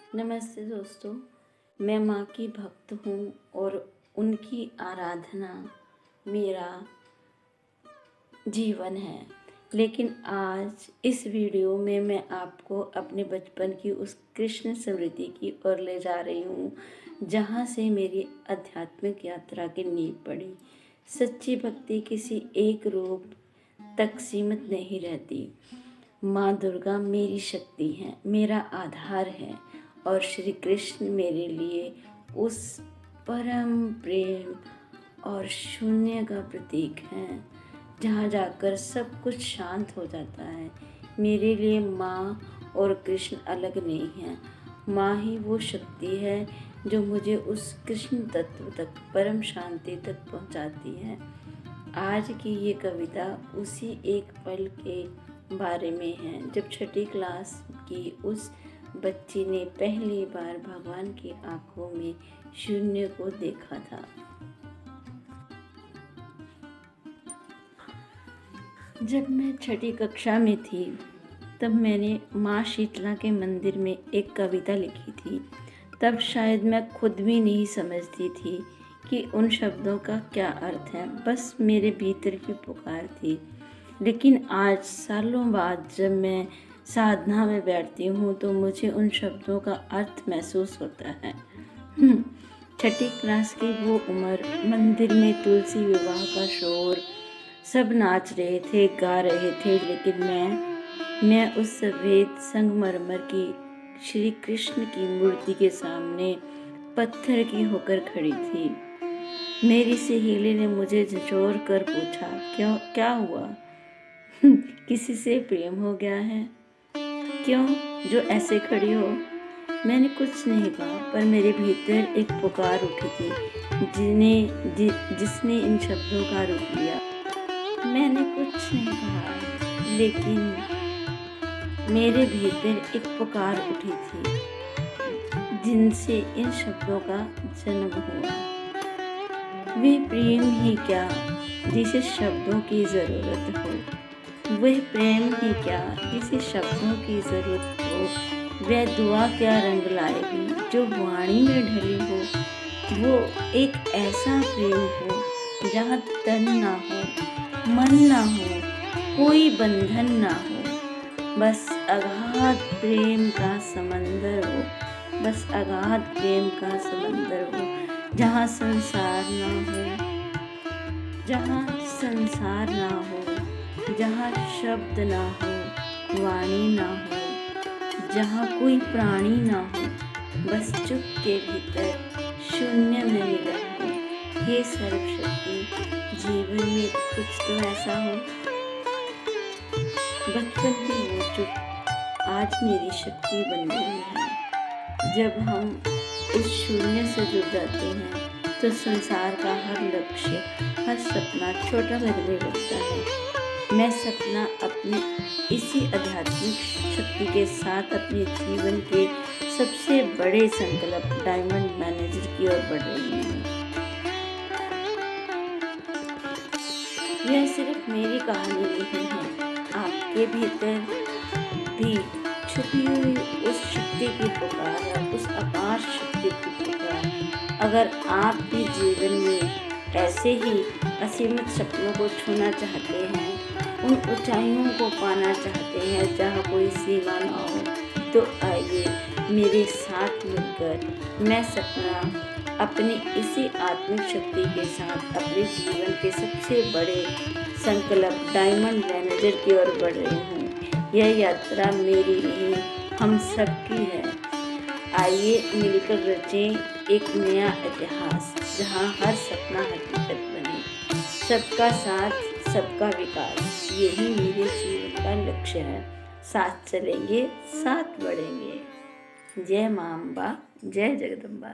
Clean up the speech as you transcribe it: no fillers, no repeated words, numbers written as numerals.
नमस्ते दोस्तों, मैं माँ की भक्त हूँ और उनकी आराधना मेरा जीवन है। लेकिन आज इस वीडियो में मैं आपको अपने बचपन की उस कृष्ण स्मृति की ओर ले जा रही हूँ, जहाँ से मेरी आध्यात्मिक यात्रा की नींव पड़ी। सच्ची भक्ति किसी एक रूप तक सीमित नहीं रहती। माँ दुर्गा मेरी शक्ति है, मेरा आधार है और श्री कृष्ण मेरे लिए उस परम प्रेम और शून्य का प्रतीक है, जहाँ जाकर सब कुछ शांत हो जाता है। मेरे लिए माँ और कृष्ण अलग नहीं हैं। माँ ही वो शक्ति है जो मुझे उस कृष्ण तत्व तक, परम शांति तक पहुँचाती है। आज की ये कविता उसी एक पल के बारे में है जब छठी क्लास की उस बच्ची ने पहली बार भगवान की आंखों में शून्य को देखा था। जब मैं छठी कक्षा में थी तब मैंने माँ शीतला के मंदिर में एक कविता लिखी थी। तब शायद मैं खुद भी नहीं समझती थी कि उन शब्दों का क्या अर्थ है, बस मेरे भीतर की पुकार थी। लेकिन आज सालों बाद जब मैं साधना में बैठती हूँ तो मुझे उन शब्दों का अर्थ महसूस होता है। छठी क्लास की वो उम्र, मंदिर में तुलसी विवाह का शोर, सब नाच रहे थे, गा रहे थे, लेकिन मैं उस सफेद संगमरमर की श्री कृष्ण की मूर्ति के सामने पत्थर की होकर खड़ी थी। मेरी सहेली ने मुझे झंझोर कर पूछा, क्या हुआ? किसी से प्रेम हो गया है? क्यों जो ऐसे खड़ी हो? मैंने कुछ नहीं कहा, पर मेरे भीतर एक पुकार उठी थी जिसने इन शब्दों का रूप लिया। मैंने कुछ नहीं कहा, लेकिन मेरे भीतर एक पुकार उठी थी जिनसे इन शब्दों का जन्म हुआ। वे प्रेम ही क्या जिसे शब्दों की ज़रूरत हो, वह प्रेम ही क्या जिसे शब्दों की ज़रूरत हो, वह दुआ क्या रंग लाएगी जो वाणी में ढली हो। वो एक ऐसा प्रेम हो जहाँ तन ना हो, मन ना हो, कोई बंधन ना हो, बस अगाध प्रेम का समंदर हो, बस अगाध प्रेम का समंदर हो, जहाँ संसार ना हो, जहाँ शब्द ना हो, वाणी ना हो, जहाँ कोई प्राणी ना हो, बस चुप के भीतर शून्य में मिलन हो। हे सर्वशक्ति, जीवन में कुछ तो ऐसा हो। बचपन की वो चुप आज मेरी शक्ति बन गई है। जब हम उस शून्य से जुड़ जाते हैं तो संसार का हर लक्ष्य, हर सपना छोटा लगने लगता है। मैं सपना अपनी इसी आध्यात्मिक शक्ति के साथ अपने जीवन के सबसे बड़े संकल्प डायमंड मैनेजर की ओर बढ़ रही हूँ। यह सिर्फ मेरी कहानी नहीं है, आपके भीतर भी छुपी हुई उस शक्ति की पुकार है, उस अपार शक्ति की पुकार। अगर आप भी जीवन में ऐसे ही असीमित सपनों को छूना चाहते हैं, उन ऊंचाइयों को पाना चाहते हैं जहाँ कोई सीमा ना हो, तो आइए मेरे साथ मिलकर मैं सपना अपनी इसी आत्मिक शक्ति के साथ अपने जीवन के सबसे बड़े संकल्प डायमंड मैनेजर की ओर बढ़ रही हूँ। यह यात्रा मेरी नहीं, हम सबकी है। आइए मिलकर रचें एक नया इतिहास, जहाँ हर सपना हकीकत बने। सबका साथ, सबका विकास, यही मेरे जीवन का लक्ष्य है। साथ चलेंगे, साथ बढ़ेंगे। जय माँ अम्बा, जय जगदम्बा।